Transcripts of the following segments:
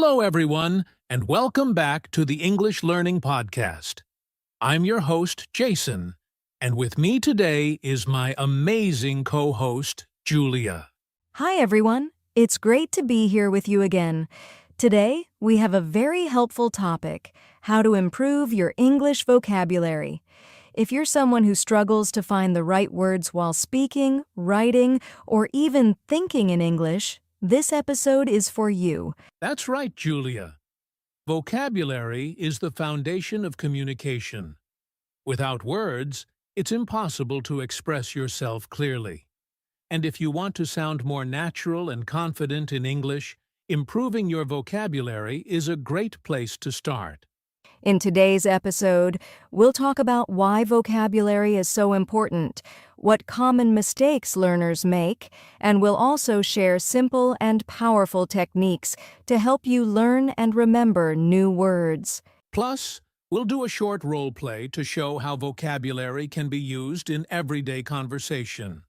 Hello, everyone, and welcome back to the English Learning Podcast. I'm your host, Jason, and with me today is my amazing co-host, Julia. Hi, everyone. It's great to be here with you again. Today, we have a very helpful topic, how to improve your English vocabulary. If you're someone who struggles to find the right words while speaking, writing, or even thinking in English, this episode is for you. That's right, Julia. Vocabulary is the foundation of communication. Without words, it's impossible to express yourself clearly. And if you want to sound more natural and confident in English, improving your vocabulary is a great place to start. In today's episode, we'll talk about why vocabulary is so important, what common mistakes learners make, and we'll also share simple and powerful techniques to help you learn and remember new words. Plus, we'll do a short role play to show how vocabulary can be used in everyday conversation.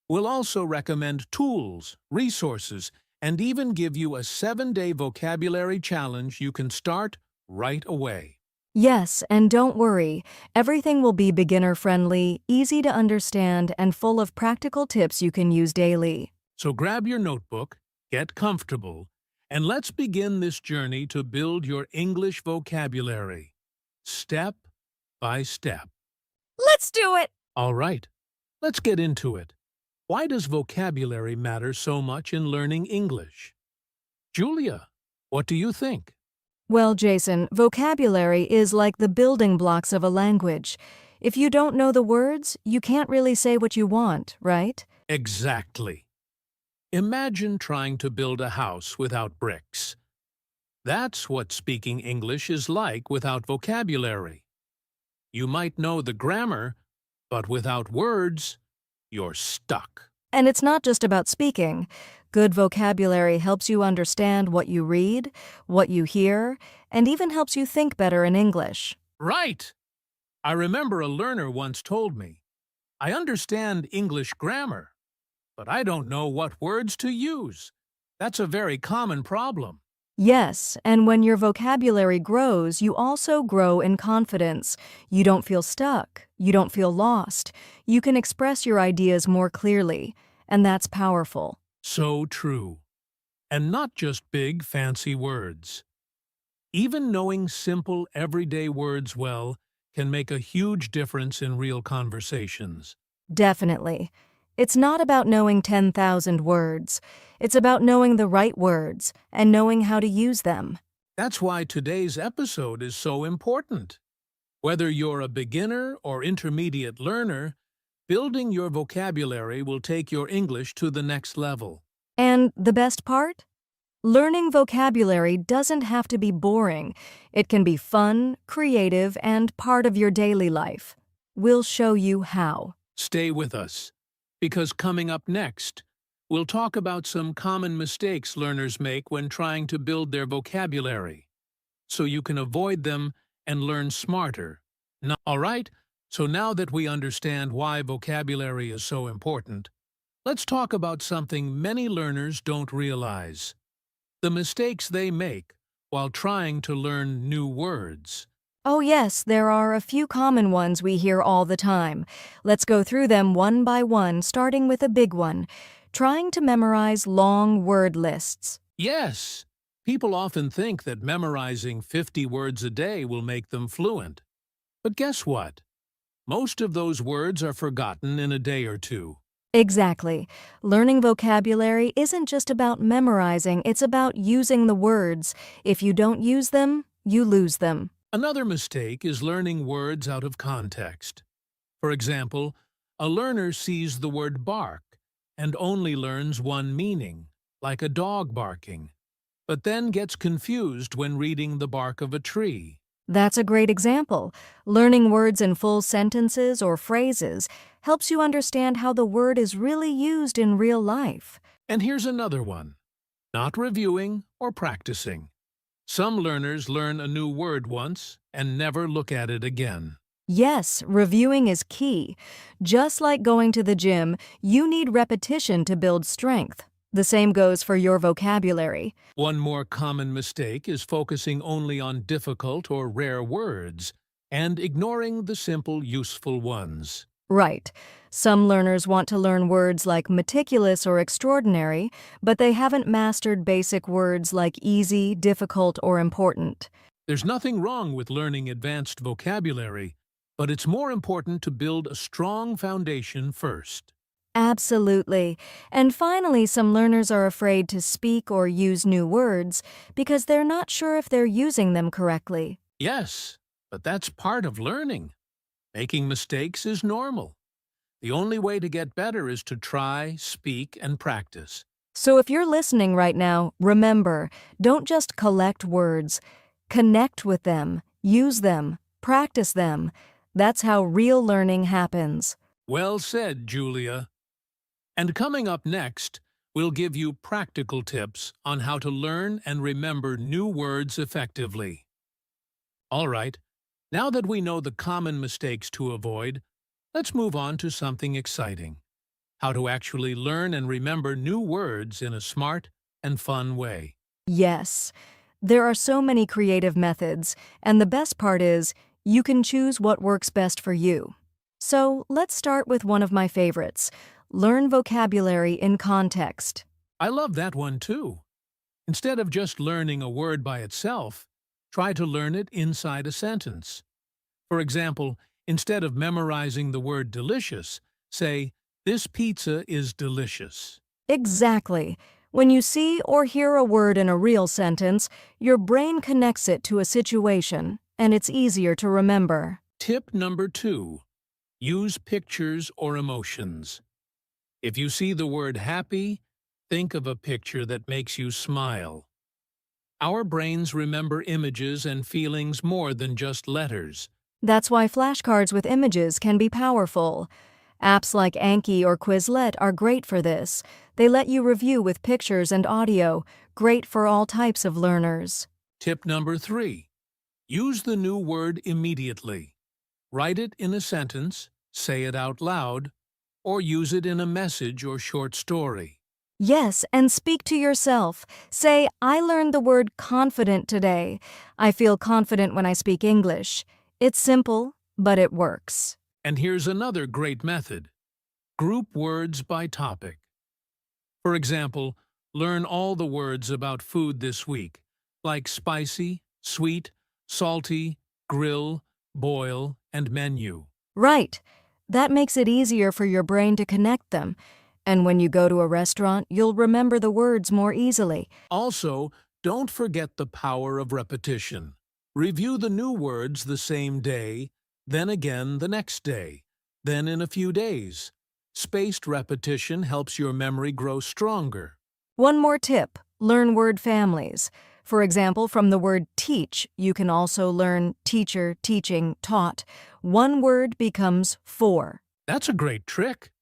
We'll also recommend tools, resources, and even give you a 7-day vocabulary challenge you can start right away. Yes, and don't worry, everything will be beginner-friendly, easy to understand, and full of practical tips you can use daily. So grab your notebook, get comfortable, and let's begin this journey to build your English vocabulary, step by step. Let's do it! All right, let's get into it. Why does vocabulary matter so much in learning English? Julia, what do you think? Well, Jason, vocabulary is like the building blocks of a language. If you don't know the words, you can't really say what you want, right? Exactly. Imagine trying to build a house without bricks. That's what speaking English is like without vocabulary. You might know the grammar, but without words, you're stuck. And it's not just about speaking. Good vocabulary helps you understand what you read, what you hear, and even helps you think better in English. Right! I remember a learner once told me, I understand English grammar, but I don't know what words to use. That's a very common problem. Yes, and when your vocabulary grows, you also grow in confidence. You don't feel stuck. You don't feel lost. You can express your ideas more clearly, and that's powerful. So true. And not just big, fancy words. Even knowing simple, everyday words well can make a huge difference in real conversations. Definitely. It's not about knowing 10,000 words. It's about knowing the right words and knowing how to use them. That's why today's episode is so important. Whether you're a beginner or intermediate learner, building your vocabulary will take your English to the next level. And the best part? Learning vocabulary doesn't have to be boring. It can be fun, creative, and part of your daily life. We'll show you how. Stay with us, because coming up next, we'll talk about some common mistakes learners make when trying to build their vocabulary, so you can avoid them and learn smarter. All right, so now that we understand why vocabulary is so important, let's talk about something many learners don't realize: the mistakes they make while trying to learn new words. Oh yes, there are a few common ones we hear all the time. Let's go through them one by one, starting with a big one: trying to memorize long word lists. Yes, people often think that memorizing 50 words a day will make them fluent. But guess what? Most of those words are forgotten in a day or two. Exactly. Learning vocabulary isn't just about memorizing, it's about using the words. If you don't use them, you lose them. Another mistake is learning words out of context. For example, a learner sees the word bark and only learns one meaning, like a dog barking, but then gets confused when reading the bark of a tree. That's a great example. Learning words in full sentences or phrases helps you understand how the word is really used in real life. And here's another one: not reviewing or practicing. Some learners learn a new word once and never look at it again. Yes, reviewing is key. Just like going to the gym, you need repetition to build strength. The same goes for your vocabulary. One more common mistake is focusing only on difficult or rare words and ignoring the simple, useful ones. Right. Some learners want to learn words like meticulous or extraordinary, but they haven't mastered basic words like easy, difficult, or important. There's nothing wrong with learning advanced vocabulary, but it's more important to build a strong foundation first. Absolutely. And finally, some learners are afraid to speak or use new words because they're not sure if they're using them correctly. Yes, but that's part of learning. Making mistakes is normal. The only way to get better is to try, speak, and practice. So if you're listening right now, remember, don't just collect words. Connect with them, use them, practice them. That's how real learning happens. Well said, Julia. And coming up next, we'll give you practical tips on how to learn and remember new words effectively. All right, now that we know the common mistakes to avoid, let's move on to something exciting: how to actually learn and remember new words in a smart and fun way. Yes, there are so many creative methods, and the best part is you can choose what works best for you. So let's start with one of my favorites. Learn vocabulary in context. I love that one too. Instead of just learning a word by itself, try to learn it inside a sentence. For example, instead of memorizing the word delicious, say, "This pizza is delicious." Exactly. When you see or hear a word in a real sentence, your brain connects it to a situation, and it's easier to remember. Tip number 2. Use pictures or emotions. If you see the word happy, think of a picture that makes you smile. Our brains remember images and feelings more than just letters. That's why flashcards with images can be powerful. Apps like Anki or Quizlet are great for this. They let you review with pictures and audio, great for all types of learners. Tip number 3. Use the new word immediately. Write it in a sentence, say it out loud, or use it in a message or short story. Yes, and speak to yourself. Say, I learned the word confident today. I feel confident when I speak English. It's simple, but it works. And here's another great method. Group words by topic. For example, learn all the words about food this week, like spicy, sweet, salty, grill, boil, and menu. Right. That makes it easier for your brain to connect them. And when you go to a restaurant, you'll remember the words more easily. Also, don't forget the power of repetition. Review the new words the same day, then again the next day, then in a few days. Spaced repetition helps your memory grow stronger. One more tip: learn word families. For example, from the word teach, you can also learn teacher, teaching, taught. One word becomes 4. That's a great trick.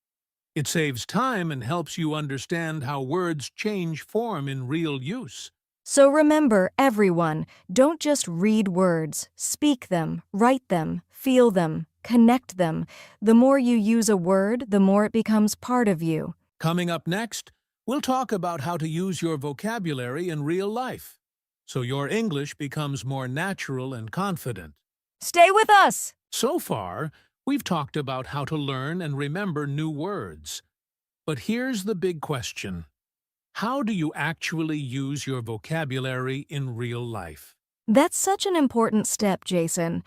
It saves time and helps you understand how words change form in real use. So remember, everyone, don't just read words. Speak them, write them, feel them, connect them. The more you use a word, the more it becomes part of you. Coming up next, we'll talk about how to use your vocabulary in real life, so your English becomes more natural and confident. Stay with us! So far, we've talked about how to learn and remember new words. But here's the big question. How do you actually use your vocabulary in real life? That's such an important step, Jason.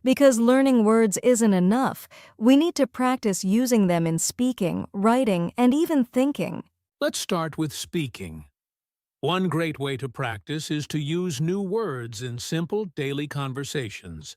Because learning words isn't enough. We need to practice using them in speaking, writing, and even thinking. Let's start with speaking. One great way to practice is to use new words in simple daily conversations,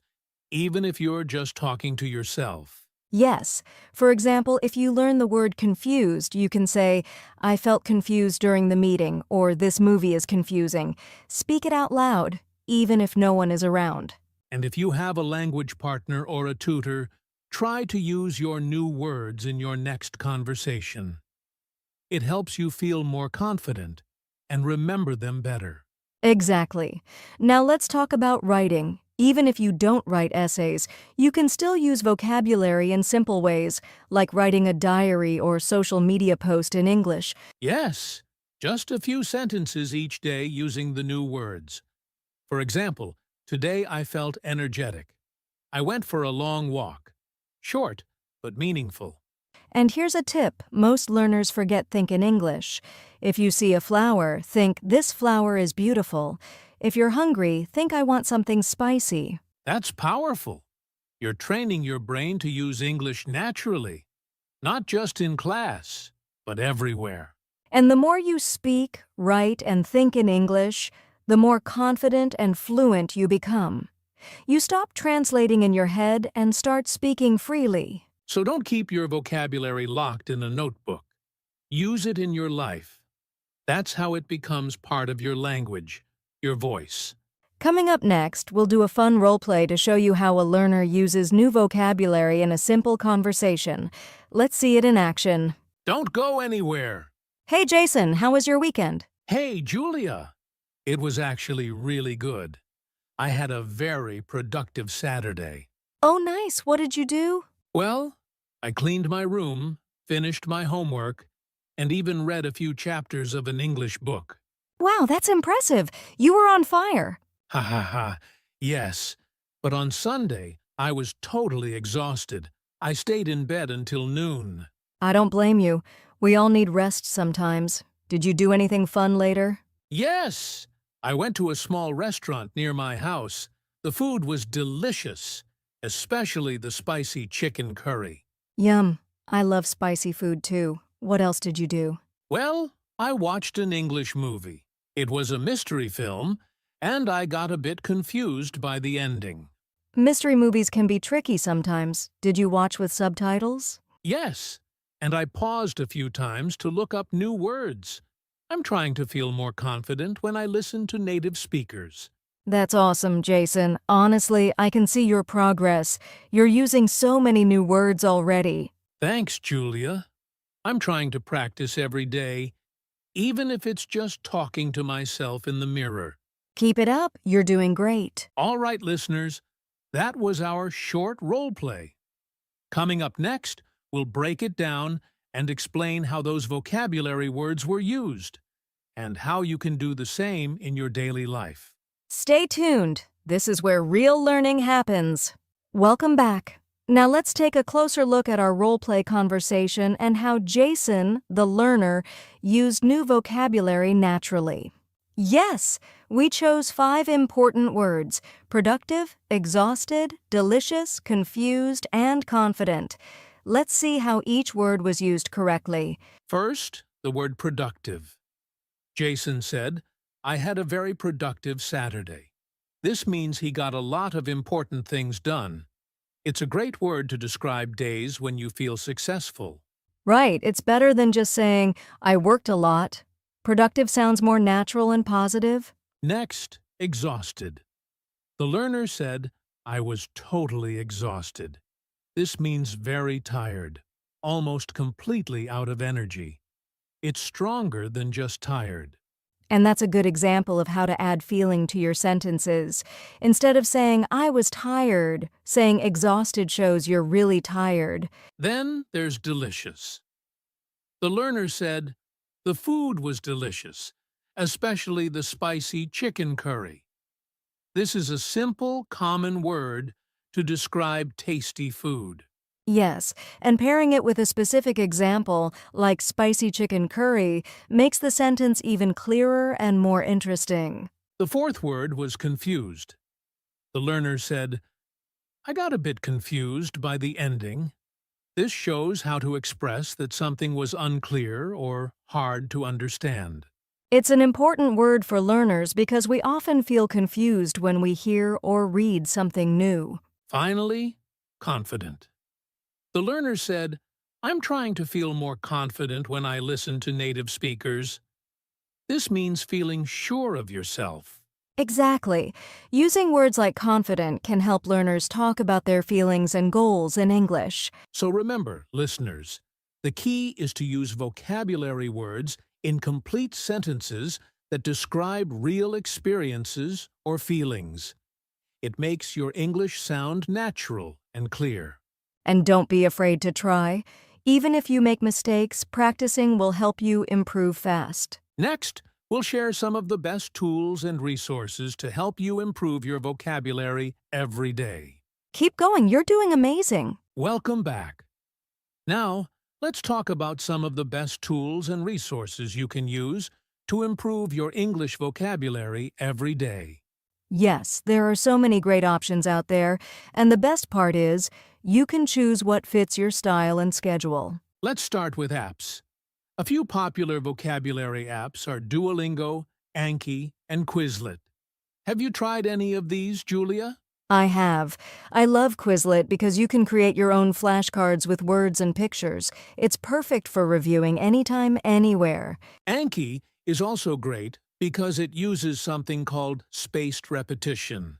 even if you're just talking to yourself. Yes. For example, if you learn the word confused, you can say, I felt confused during the meeting, or this movie is confusing. Speak it out loud, even if no one is around. And if you have a language partner or a tutor, try to use your new words in your next conversation. It helps you feel more confident and remember them better. Exactly. Now let's talk about writing. Even if you don't write essays, you can still use vocabulary in simple ways, like writing a diary or social media post in English. Yes, Just a few sentences each day using the new words. For example, today I felt energetic. I went for a long walk. Short, but meaningful. And here's a tip most learners forget think in English. If you see a flower, think, this flower is beautiful. If you're hungry, think, I want something spicy. That's powerful. You're training your brain to use English naturally, not just in class, but everywhere. And the more you speak, write, and think in English, the more confident and fluent you become. You stop translating in your head and start speaking freely. So don't keep your vocabulary locked in a notebook. Use it in your life. That's how it becomes part of your language, your voice. Coming up next, we'll do a fun role play to show you how a learner uses new vocabulary in a simple conversation. Let's see it in action. Don't go anywhere. Hey Jason, how was your weekend? Hey, Julia. It was actually really good. I had a very productive Saturday. Oh nice, what did you do? Well, I cleaned my room, finished my homework, and even read a few chapters of an English book. Wow, that's impressive. You were on fire. Ha ha ha. Yes, but on Sunday, I was totally exhausted. I stayed in bed until noon. I don't blame you. We all need rest sometimes. Did you do anything fun later? Yes! I went to a small restaurant near my house. The food was delicious, especially the spicy chicken curry. Yum. I love spicy food too. What else did you do? Well, I watched an English movie. It was a mystery film, and I got a bit confused by the ending. Mystery movies can be tricky sometimes. Did you watch with subtitles? Yes, and I paused a few times to look up new words. I'm trying to feel more confident when I listen to native speakers. That's awesome, Jason. Honestly, I can see your progress. You're using so many new words already. Thanks, Julia. I'm trying to practice every day, even if it's just talking to myself in the mirror. Keep it up. You're doing great. All right, listeners, that was our short role play. Coming up next, we'll break it down and explain how those vocabulary words were used and how you can do the same in your daily life. Stay tuned. This is where real learning happens. Welcome back. Now let's take a closer look at our role play conversation and how Jason, the learner, used new vocabulary naturally. Yes, we chose 5 important words: productive, exhausted, delicious, confused, and confident. Let's see how each word was used correctly. First, the word productive. Jason said, I had a very productive Saturday. This means he got a lot of important things done. It's a great word to describe days when you feel successful. Right, it's better than just saying, I worked a lot. Productive sounds more natural and positive. Next, exhausted. The learner said, I was totally exhausted. This means very tired, almost completely out of energy. It's stronger than just tired. And that's a good example of how to add feeling to your sentences. Instead of saying, I was tired, saying exhausted shows you're really tired. Then there's delicious. The learner said, the food was delicious, especially the spicy chicken curry. This is a simple, common word to describe tasty food. Yes, and pairing it with a specific example, like spicy chicken curry, makes the sentence even clearer and more interesting. The fourth word was confused. The learner said, I got a bit confused by the ending. This shows how to express that something was unclear or hard to understand. It's an important word for learners because we often feel confused when we hear or read something new. Finally, confident. The learner said, I'm trying to feel more confident when I listen to native speakers. This means feeling sure of yourself. Exactly. Using words like confident can help learners talk about their feelings and goals in English. So remember, listeners, the key is to use vocabulary words in complete sentences that describe real experiences or feelings. It makes your English sound natural and clear. And don't be afraid to try. Even if you make mistakes, practicing will help you improve fast. Next, we'll share some of the best tools and resources to help you improve your vocabulary every day. Keep going, you're doing amazing. Welcome back. Now, let's talk about some of the best tools and resources you can use to improve your English vocabulary every day. Yes, there are so many great options out there, and the best part is you can choose what fits your style and schedule. Let's start with apps. A few popular vocabulary apps are Duolingo, Anki, and Quizlet. Have you tried any of these, Julia? I have. I love Quizlet because you can create your own flashcards with words and pictures. It's perfect for reviewing anytime, anywhere. Anki is also great because it uses something called spaced repetition.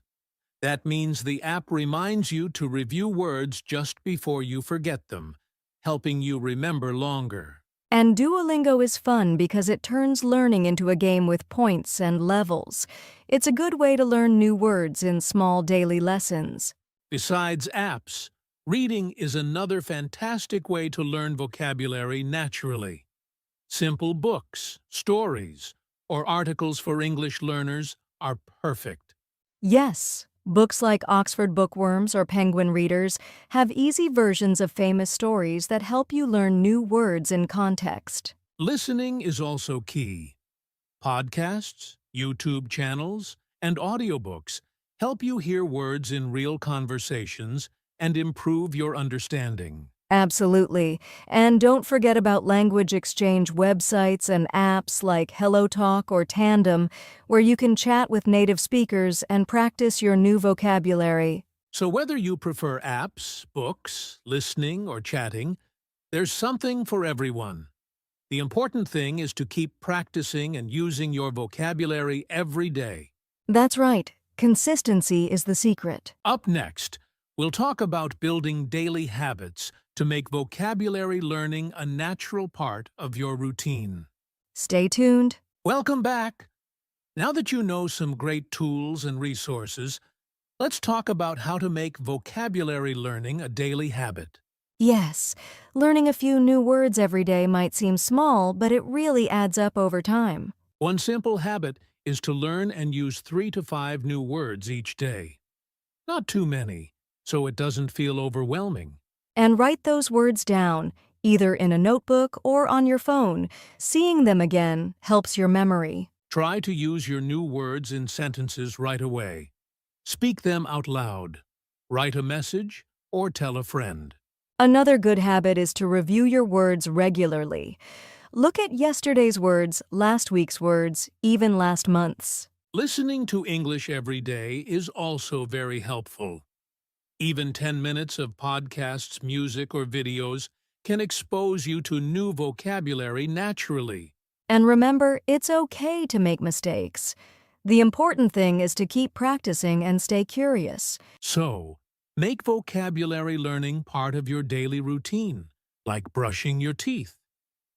That means the app reminds you to review words just before you forget them, helping you remember longer. And Duolingo is fun because it turns learning into a game with points and levels. It's a good way to learn new words in small daily lessons. Besides apps, reading is another fantastic way to learn vocabulary naturally. Simple books, stories, or articles for English learners are perfect. Yes, books like Oxford Bookworms or Penguin Readers have easy versions of famous stories that help you learn new words in context. Listening is also key. Podcasts, YouTube channels, and audiobooks help you hear words in real conversations and improve your understanding. Absolutely. And don't forget about language exchange websites and apps like HelloTalk or Tandem, where you can chat with native speakers and practice your new vocabulary. So whether you prefer apps, books, listening, or chatting, there's something for everyone. The important thing is to keep practicing and using your vocabulary every day. That's right. Consistency is the secret. Up next, we'll talk about building daily habits to make vocabulary learning a natural part of your routine. Stay tuned. Welcome back! Now that you know some great tools and resources, let's talk about how to make vocabulary learning a daily habit. Yes, learning a few new words every day might seem small, but it really adds up over time. One simple habit is to learn and use 3 to 5 new words each day. Not too many, so it doesn't feel overwhelming. And write those words down, either in a notebook or on your phone. Seeing them again helps your memory. Try to use your new words in sentences right away. Speak them out loud. Write a message or tell a friend. Another good habit is to review your words regularly. Look at yesterday's words, last week's words, even last month's. Listening to English every day is also very helpful. Even 10 minutes of podcasts, music, or videos can expose you to new vocabulary naturally. And remember, it's okay to make mistakes. The important thing is to keep practicing and stay curious. So, make vocabulary learning part of your daily routine, like brushing your teeth.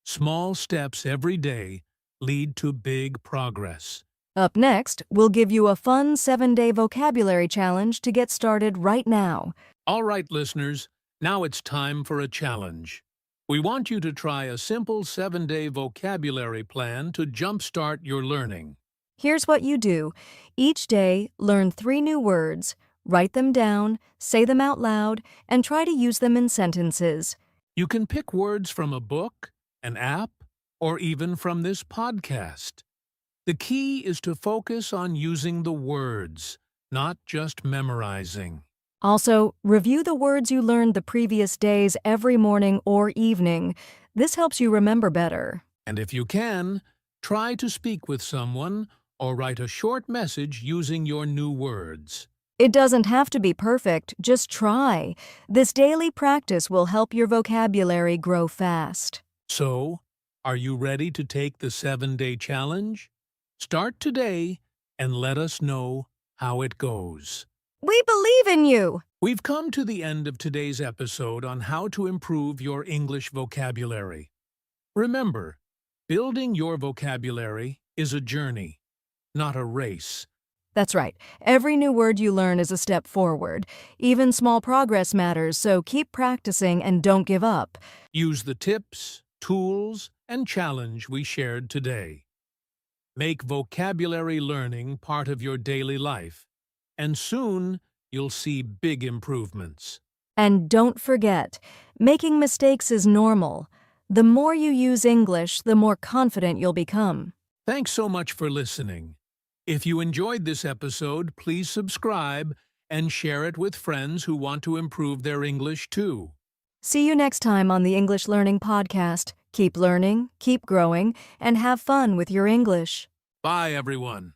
Small steps every day lead to big progress. Up next, we'll give you a fun 7-day vocabulary challenge to get started right now. All right, listeners, now it's time for a challenge. We want you to try a simple 7-day vocabulary plan to jumpstart your learning. Here's what you do. Each day, learn 3 new words, write them down, say them out loud, and try to use them in sentences. You can pick words from a book, an app, or even from this podcast. The key is to focus on using the words, not just memorizing. Also, review the words you learned the previous days every morning or evening. This helps you remember better. And if you can, try to speak with someone or write a short message using your new words. It doesn't have to be perfect, just try. This daily practice will help your vocabulary grow fast. So, are you ready to take the 7-day challenge? Start today and let us know how it goes. We believe in you! We've come to the end of today's episode on how to improve your English vocabulary. Remember, building your vocabulary is a journey, not a race. That's right. Every new word you learn is a step forward. Even small progress matters, so keep practicing and don't give up. Use the tips, tools, and challenge we shared today. Make vocabulary learning part of your daily life, and soon you'll see big improvements. And don't forget, making mistakes is normal. The more you use English, the more confident you'll become. Thanks so much for listening. If you enjoyed this episode, please subscribe and share it with friends who want to improve their English too. See you next time on the English Learning Podcast. Keep learning, keep growing, and have fun with your English. Bye, everyone.